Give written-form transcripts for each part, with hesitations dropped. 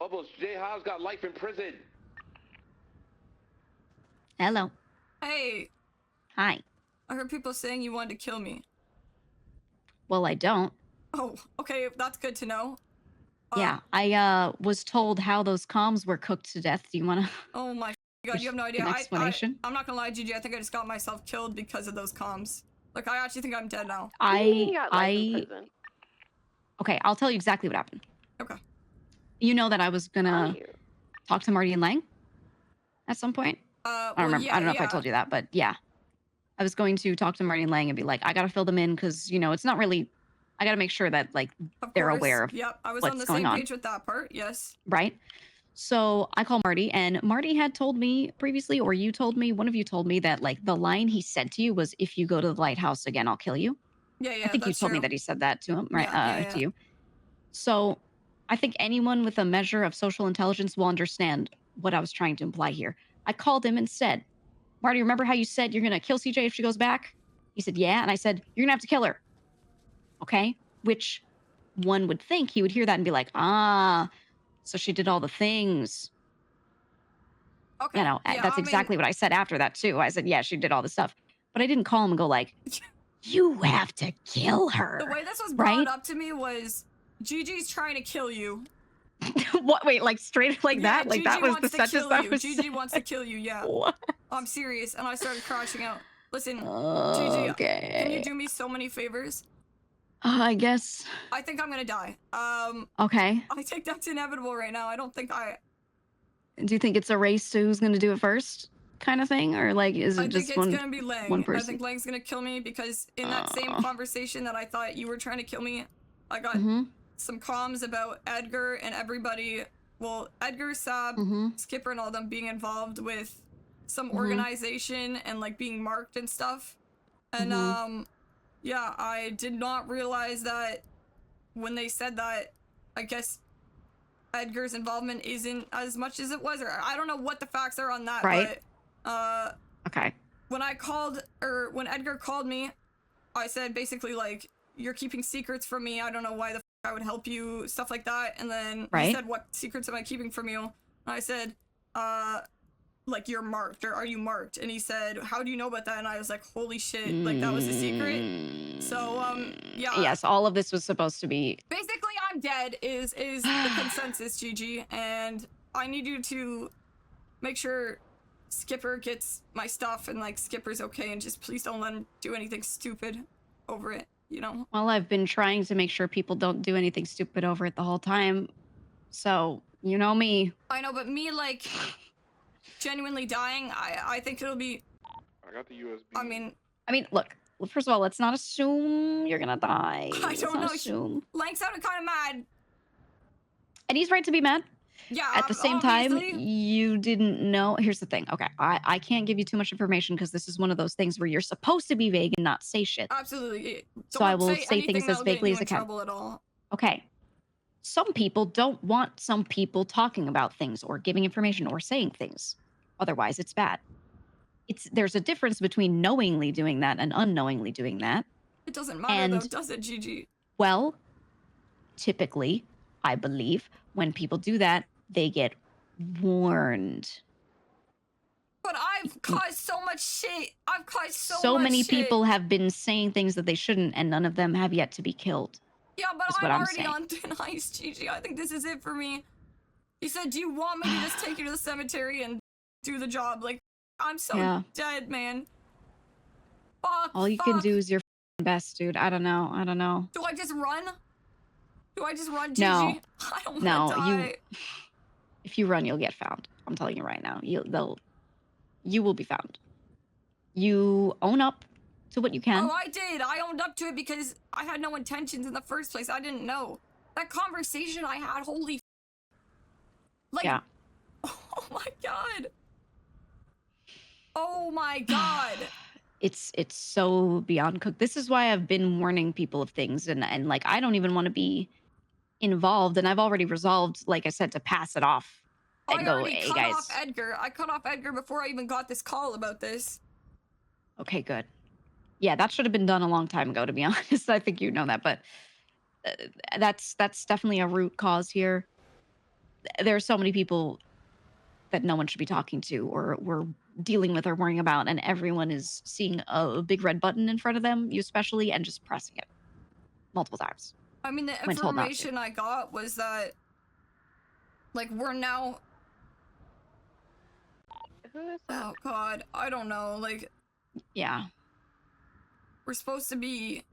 Bubbles, Jay Hobbs got life in prison. Hello. Hey. Hi. I heard people saying you wanted to kill me. Well, I don't. Oh, okay, that's good to know. Yeah, I was told how those comms were cooked to death. Do you want to? Oh my god, you have no idea. An explanation? I'm not gonna lie, Gigi. I think I just got myself killed because of those comms. Like, I actually think I'm dead now. Okay, I'll tell you exactly what happened. Okay. You know that I was gonna talk to Marty and Lang at some point. I don't remember. Yeah, I don't know if I told you that, but yeah, I was going to talk to Marty and Lang and be like, I gotta fill them in because it's not really. I gotta make sure that like they're aware of Yep, I was what's on the going same on. page with that part. Yes. Right. So I call Marty, and Marty had told me previously, or you told me, one of you told me that like the line he said to you was, "If you go to the lighthouse again, I'll kill you." Yeah, I think you told me that he said that to him, right? To you. So I think anyone with a measure of social intelligence will understand what I was trying to imply here. I called him and said, Marty, remember how you said you're going to kill CJ if she goes back? He said, yeah. And I said, you're going to have to kill her. Okay? Which one would think he would hear that and be like, ah, so she did all the things. Okay. That's exactly what I said after that, too. I said, yeah, she did all the stuff. But I didn't call him and go like, you have to kill her. The way this was brought up to me was, Gigi's trying to kill you. What? Wait, like straight like that? Like Gigi that was the sentence that was Gigi wants to kill you, yeah. What? I'm serious, and I started crashing out. Listen, okay. Gigi, can you do me so many favors? I guess. I think I'm gonna die. Okay. I think that's inevitable right now. I don't think Do you think it's a race to who's gonna do it first, kind of thing, or like is it just one? I think it's gonna be Lang. One person? I think Lang's gonna kill me because in that same conversation that I thought you were trying to kill me, I got some comms about Edgar and everybody. Well, Edgar, Sab, Skipper, and all them being involved with some organization and like being marked and stuff. And yeah, I did not realize that when they said that. I guess Edgar's involvement isn't as much as it was, or I don't know what the facts are on that. Right. But okay. When Edgar called me, I said basically like, you're keeping secrets from me. I don't know why the I would help you, stuff like that. And then he said, what secrets am I keeping from you? And I said, like, you're marked, or are you marked? And he said, how do you know about that? And I was like, holy shit, like that was a secret. So yeah. Yes, all of this was supposed to be. Basically, I'm dead is the consensus, Gigi, and I need you to make sure Skipper gets my stuff and like Skipper's okay, and just please don't let him do anything stupid over it. Well, I've been trying to make sure people don't do anything stupid over it the whole time. So, you know me. I know, but me, like, genuinely dying, I think it'll be... I got the USB. I mean, look, first of all, let's not assume you're gonna die. I don't know. Assume. Lang sounded kind of mad. And he's right to be mad. Yeah, at the same time, you didn't know. Here's the thing. Okay, I can't give you too much information because this is one of those things where you're supposed to be vague and not say shit. Absolutely. So I will say things as vaguely as I can. Okay. Some people don't want some people talking about things or giving information or saying things. Otherwise, it's bad. There's a difference between knowingly doing that and unknowingly doing that. It doesn't matter, though, does it, Gigi? Well, typically, I believe, when people do that, they get warned. But I've caused so much shit. I've caused so much shit. So many people have been saying things that they shouldn't, and none of them have yet to be killed. Yeah, but I'm already on thin ice, Gigi. I think this is it for me. He said, do you want me to just take you to the cemetery and do the job? Like, I'm so dead, man. Fuck, all you can do is your best, dude. I don't know. Do I just run? Gigi? No. I don't want to die. If you run, you'll get found. I'm telling you right now. You will be found. You own up to what you can. Oh, I did. I owned up to it because I had no intentions in the first place. I didn't know. That conversation I had, holy like, yeah. Oh my god. Oh my god. It's so beyond cooked. This is why I've been warning people of things, and like I don't even want to be involved, and I've already resolved, like I said, to pass it off and go, hey guys. I cut off Edgar before I even got this call about this. Okay, good. Yeah, that should have been done a long time ago, to be honest. I think you know that, but that's definitely a root cause here. there are so many people that no one should be talking to or we're dealing with or worrying about, and everyone is seeing a big red button in front of them, you especially, and just pressing it multiple times. I mean, the when told not to. information I got was that, like, we're now... Who is that? Oh, God. I don't know. Like... Yeah. We're supposed to be...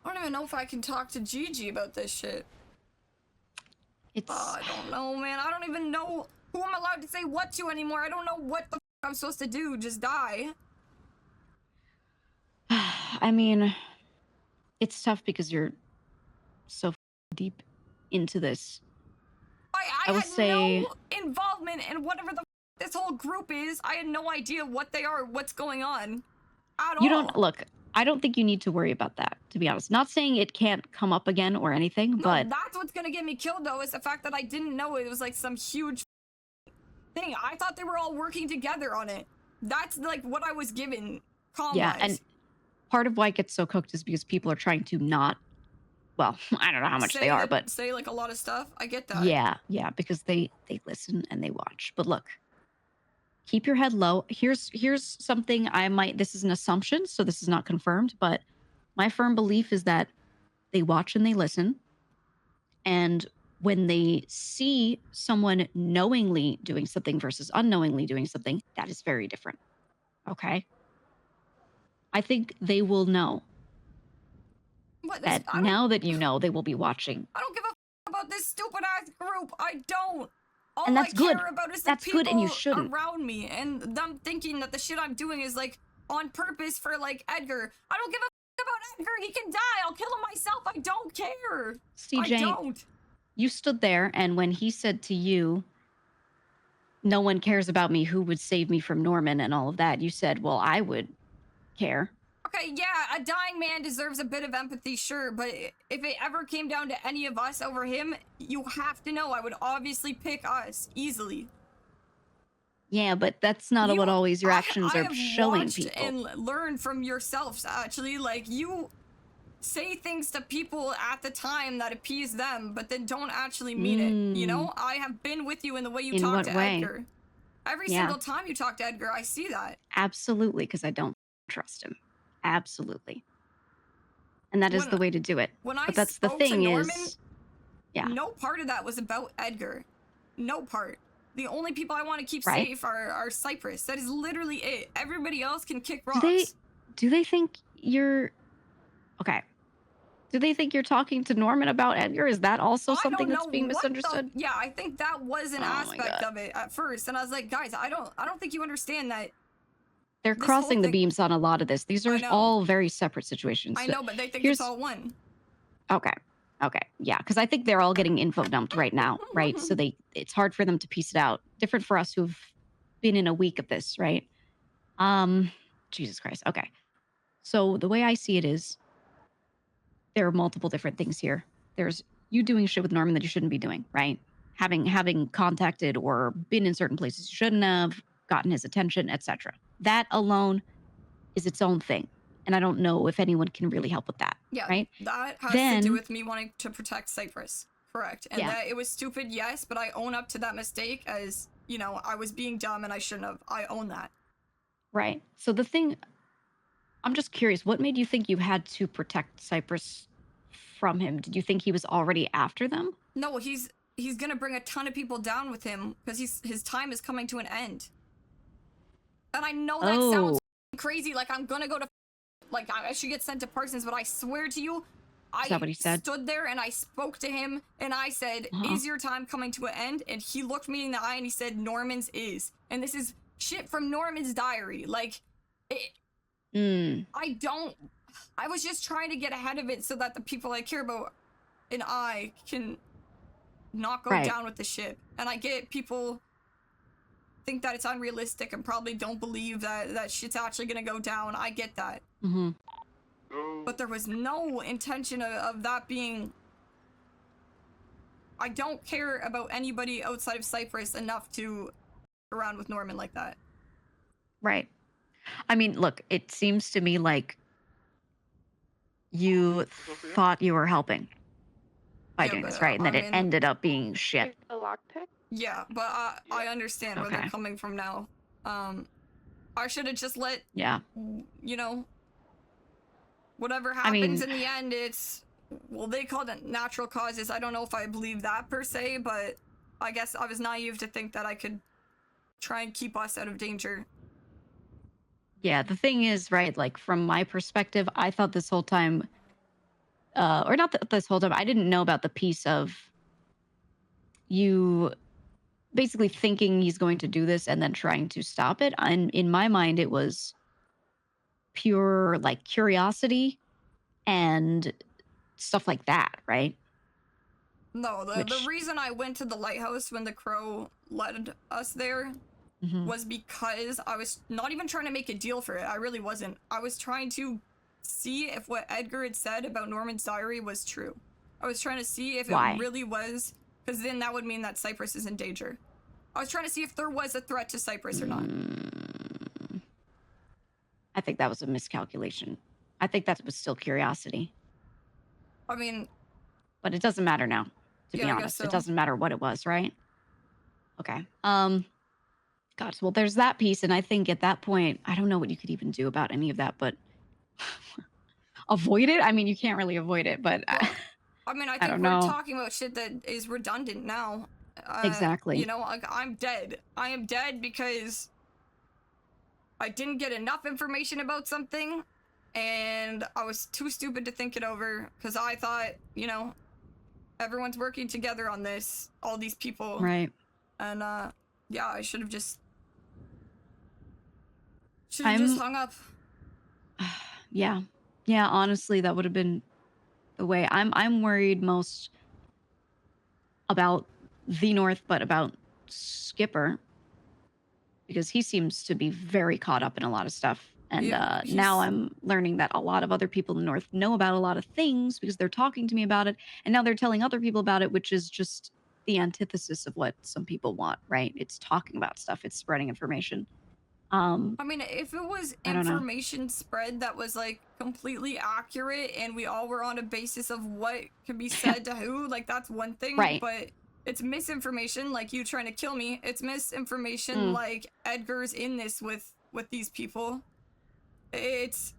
I don't even know if I can talk to Gigi about this shit. It's... I don't know, man. I don't even know who I'm allowed to say what to anymore. I don't know what the f I'm supposed to do. Just die. I mean, it's tough because you're so deep into this. I will had say... no involvement in whatever the f this whole group is. I had no idea what they are, what's going on at all. You don't... Look, I don't think you need to worry about that, to be honest. Not saying it can't come up again or anything, No, but... that's what's gonna get me killed, though, is the fact that I didn't know it was, like, some huge thing. I thought they were all working together on it. That's, like, what I was given, comm-wise. Yeah, and part of why it gets so cooked is because people are trying to not... Well, I don't know how much they are, but... Say, like, a lot of stuff. I get that. Yeah, because they listen and they watch. But look, keep your head low. Here's something I might... This is an assumption, so this is not confirmed, but my firm belief is that they watch and they listen. And when they see someone knowingly doing something versus unknowingly doing something, that is very different. Okay? I think they will know. That now that you know, they will be watching. I don't give a f about this stupid ass group. I don't. All And that's good. care about is the That's people good, and you shouldn't. around me, and them thinking that the shit I'm doing is like on purpose for like Edgar. I don't give a f about Edgar. He can die. I'll kill him myself. I don't care. CJ, I don't. You stood there, and when he said to you, "No one cares about me. Who would save me from Norman?" and all of that, you said, "Well, I would care." Okay, yeah, a dying man deserves a bit of empathy, sure, but if it ever came down to any of us over him, you have to know I would obviously pick us, easily. Yeah, but that's not what always your actions are showing people. And learn from yourselves, actually. Like, you say things to people at the time that appease them, but then don't actually mean it, you know? I have been with you in the way you talk to Edgar. Every single time you talk to Edgar, I see that. Absolutely, because I don't trust him. Absolutely. And that is the way to do it. But that's the thing Norman, is... Yeah. No part of that was about Edgar. No part. The only people I want to keep safe are Cypress. That is literally it. Everybody else can kick rocks. Do they think you're... Okay. Do they think you're talking to Norman about Edgar? Is that also something that's being misunderstood? Yeah, I think that was an aspect of it at first. And I was like, guys, I don't think you understand that. They're crossing the beams on a lot of this. These are all very separate situations. I know, but they think it's all one. Okay. Yeah, because I think they're all getting info dumped right now, right? So it's hard for them to piece it out. Different for us who've been in a week of this, right? Jesus Christ. Okay. So the way I see it is there are multiple different things here. There's you doing shit with Norman that you shouldn't be doing, right? Having contacted or been in certain places you shouldn't have, gotten his attention, etc. That alone is its own thing. And I don't know if anyone can really help with that. Yeah, right? That has to do with me wanting to protect Cypress. Correct. And that it was stupid, yes, but I own up to that mistake as, you know, I was being dumb and I shouldn't have. I own that. Right. So the thing, I'm just curious, what made you think you had to protect Cypress from him? Did you think he was already after them? No, he's gonna bring a ton of people down with him because his time is coming to an end. And I know that sounds crazy, like I'm gonna go to, like I should get sent to Parsons, but I swear to you, I stood there and I spoke to him and I said, is your time coming to an end? And he looked me in the eye and he said, Norman's is. And this is shit from Norman's diary. Like, I was just trying to get ahead of it so that the people I care about and I can not go down with the ship. And I get people think that it's unrealistic and probably don't believe that shit's actually gonna go down. I get that. But there was no intention of that being... I don't care about anybody outside of Cypress enough to around with Norman like that. Right. I mean, look, it seems to me like you thought you were helping. by Yeah, doing this, but right? And I that it mean, ended up being shit. A lock pick? yeah, but I understand where they're Okay. coming from now. I should have just let, Yeah. you know, whatever I happens mean, in the end, it's, well, they called it natural causes. I don't know if I believe that per se, but I guess I was naive to think that I could try and keep us out of danger. yeah, the thing is, right, like from my perspective, I thought this whole time, or not this whole time, I didn't know about the piece of you basically thinking he's going to do this and then trying to stop it. And in my mind, it was pure like curiosity and stuff like that, right? No, the Which, reason I went to the lighthouse when the crow led us there was because I was not even trying to make a deal for it. I really wasn't. I was trying to see if what Edgar had said about Norman's diary was true. I was trying to see if why? it really was, because then that would mean that Cyprus is in danger. I was trying to see if there was a threat to Cyprus or not. I think that was a miscalculation. I think that was still curiosity. I mean, but it doesn't matter now, to yeah, be I guess honest. so. It doesn't matter what it was, right? Okay. Gosh, well, there's that piece, and I think at that point, I don't know what you could even do about any of that, but avoid it. I mean, you can't really avoid it, but Well, I mean, I think don't we're know. talking about shit that is redundant now. Exactly. You know, like, I'm dead. I am dead because I didn't get enough information about something, and I was too stupid to think it over, because I thought, you know, everyone's working together on this, all these people. Right. And, yeah, I should have just hung up. Yeah. Yeah, honestly, that would have been the way. I'm worried most about the North, but about Skipper, because he seems to be very caught up in a lot of stuff. And Yeah, now I'm learning that a lot of other people in the North know about a lot of things because they're talking to me about it. And now they're telling other people about it, which is just the antithesis of what some people want, right? It's talking about stuff. It's spreading information. I mean, if it was information spread that was, like, completely accurate and we all were on a basis of what can be said to who, like, that's one thing. Right. But it's misinformation, like you trying to kill me. It's misinformation, like Edgar's in this with these people. It's...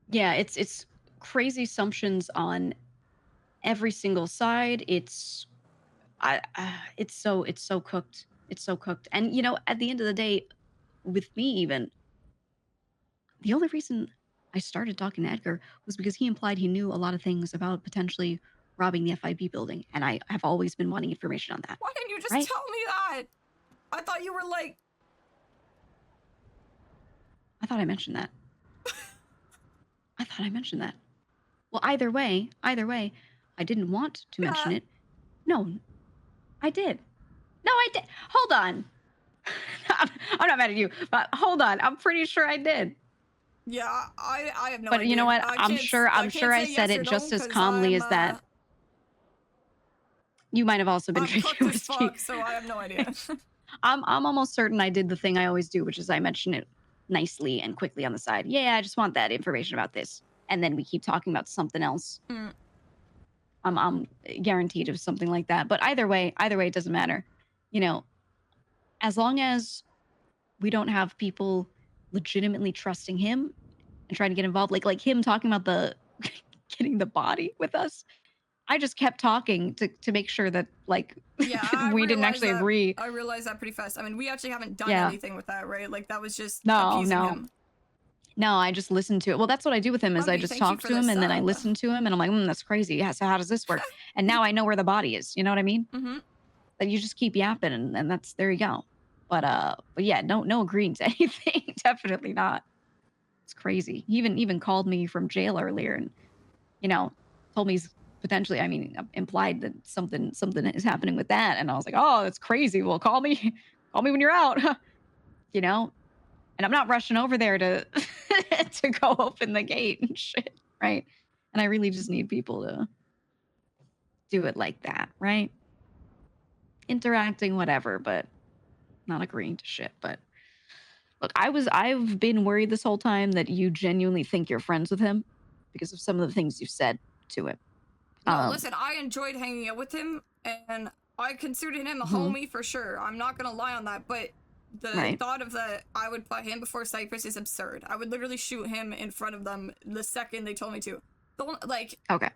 Yeah, it's crazy assumptions on every single side. It's so cooked. It's so cooked. And, you know, at the end of the day, with me even, the only reason I started talking to Edgar was because he implied he knew a lot of things about potentially robbing the FIB building, and I have always been wanting information on that. Why didn't you just right? tell me that? I thought you were like... I thought I mentioned that. I thought I mentioned that. Well, either way, I didn't want to mention it. No, I did. No, I did. Hold on. I'm not mad at you, but hold on. I'm pretty sure I did. Yeah, I have no but idea. You know what? I'm can't sure I say said yes it or just no, as calmly as that. You might have also been I'm drinking cooked as whiskey. fuck, so I have no idea. I'm almost certain I did the thing I always do, which is I mention it nicely and quickly on the side. Yeah, I just want that information about this. And then we keep talking about something else. I'm guaranteed of something like that. But either way, it doesn't matter. You know, as long as we don't have people legitimately trusting him and trying to get involved, like him talking about the getting the body with us. I just kept talking to make sure that, like, yeah, we didn't actually agree. I realized that pretty fast. I mean, we actually haven't done anything with that, right? Like, that was just no, appeasing him. No, I just listened to it. Well, that's what I do with him is I just talk to him and then I listen to him and I'm like, that's crazy. Yeah, so how does this work? And now I know where the body is. You know what I mean? Mm-hmm. That you just keep yapping and that's, there you go. But yeah, no agreeing to anything. Definitely not. It's crazy. He even called me from jail earlier and, you know, told me he's potentially, I mean, implied that something is happening with that. And I was like, oh, that's crazy. Well, call me when you're out. You know? And I'm not rushing over there to to go open the gate and shit, right? And I really just need people to do it like that, right? Interacting, whatever, but not agreeing to shit. But look, I've been worried this whole time that you genuinely think you're friends with him because of some of the things you've said to him. No, listen, I enjoyed hanging out with him, and I considered him a homie for sure. I'm not gonna lie on that, but the thought of that I would put him before Cypress is absurd. I would literally shoot him in front of them the second they told me to. Don't, like... Okay.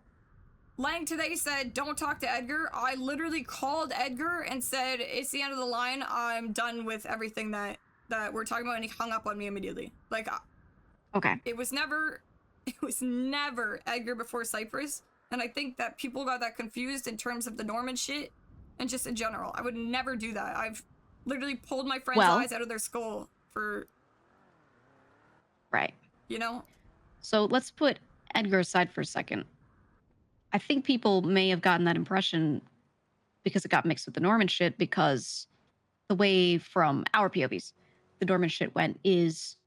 Lang today said, don't talk to Edgar. I literally called Edgar and said, it's the end of the line. I'm done with everything that we're talking about, and he hung up on me immediately. Like, okay. It was never Edgar before Cypress, and I think that people got that confused in terms of the Norman shit, and just in general. I would never do that. I've literally pulled my friend's eyes out of their skull for... Right. You know? So let's put Edgar aside for a second. I think people may have gotten that impression because it got mixed with the Norman shit, because the way from our POVs the Norman shit went is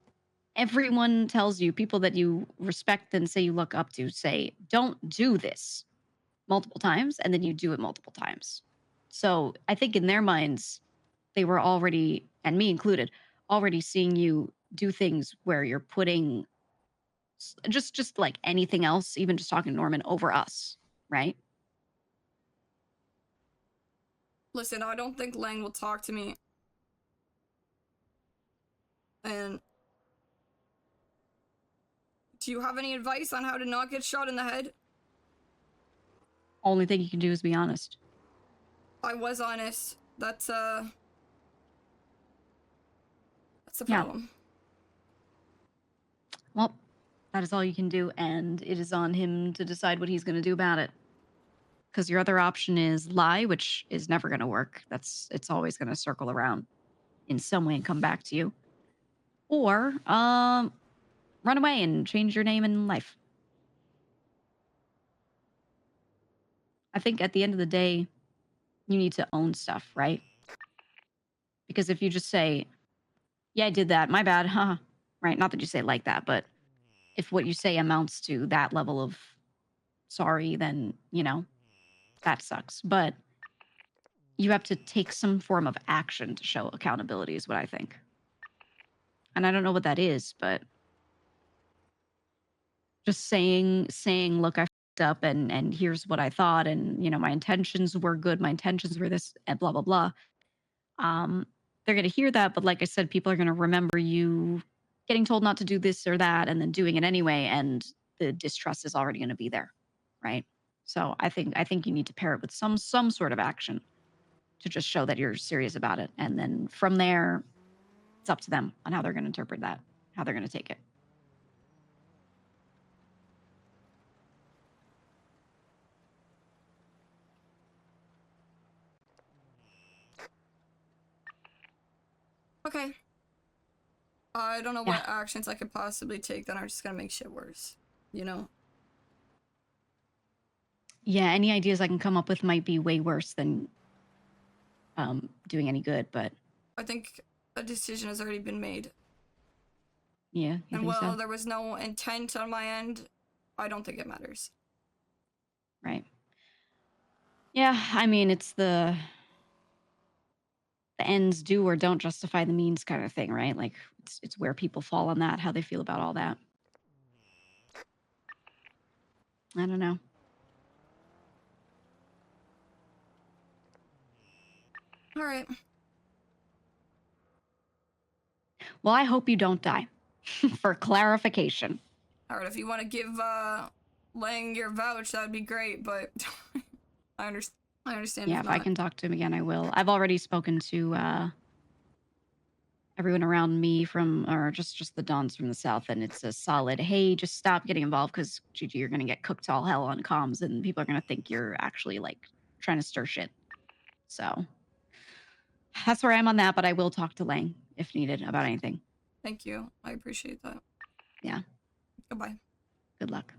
everyone tells you, people that you respect and say you look up to, say, don't do this multiple times, and then you do it multiple times. So I think in their minds, they were already, and me included, already seeing you do things where you're putting just like anything else, even just talking to Norman, over us, right? Listen, I don't think Lang will talk to me. And do you have any advice on how to not get shot in the head? Only thing you can do is be honest. I was honest. That's a problem. Well, that is all you can do, and it is on him to decide what he's going to do about it. Because your other option is lie, which is never going to work. It's always going to circle around in some way and come back to you. Or run away and change your name in life. I think at the end of the day, you need to own stuff, right? Because if you just say, yeah, I did that, my bad, haha, right? Not that you say it like that, but if what you say amounts to that level of sorry, then, you know, that sucks. But you have to take some form of action to show accountability is what I think. And I don't know what that is, but just saying, look, I fucked up, and here's what I thought, and, you know, my intentions were good, my intentions were this, and blah, blah, blah. They're going to hear that, but like I said, people are going to remember you getting told not to do this or that and then doing it anyway, and the distrust is already going to be there, right? So I think you need to pair it with some sort of action to just show that you're serious about it. And then from there, it's up to them on how they're going to interpret that, how they're going to take it. Okay. I don't know what actions I could possibly take that are just gonna make shit worse, you know? Yeah, any ideas I can come up with might be way worse than doing any good, but... I think a decision has already been made. Yeah, you and think while so? There was no intent on my end, I don't think it matters. Right. Yeah, I mean, it's the ends do or don't justify the means kind of thing, right? Like, it's where people fall on that, how they feel about all that. I don't know. All right. Well, I hope you don't die. For clarification. All right, if you want to give Lang your vouch, that would be great, but I understand. Yeah, if I can talk to him again, I will. I've already spoken to everyone around me or just the Dons from the South, and it's a solid, hey, just stop getting involved, because, Gigi, you're going to get cooked to all hell on comms, and people are going to think you're actually, like, trying to stir shit. So, that's where I am on that, but I will talk to Lang, if needed, about anything. Thank you. I appreciate that. Yeah. Goodbye. Good luck.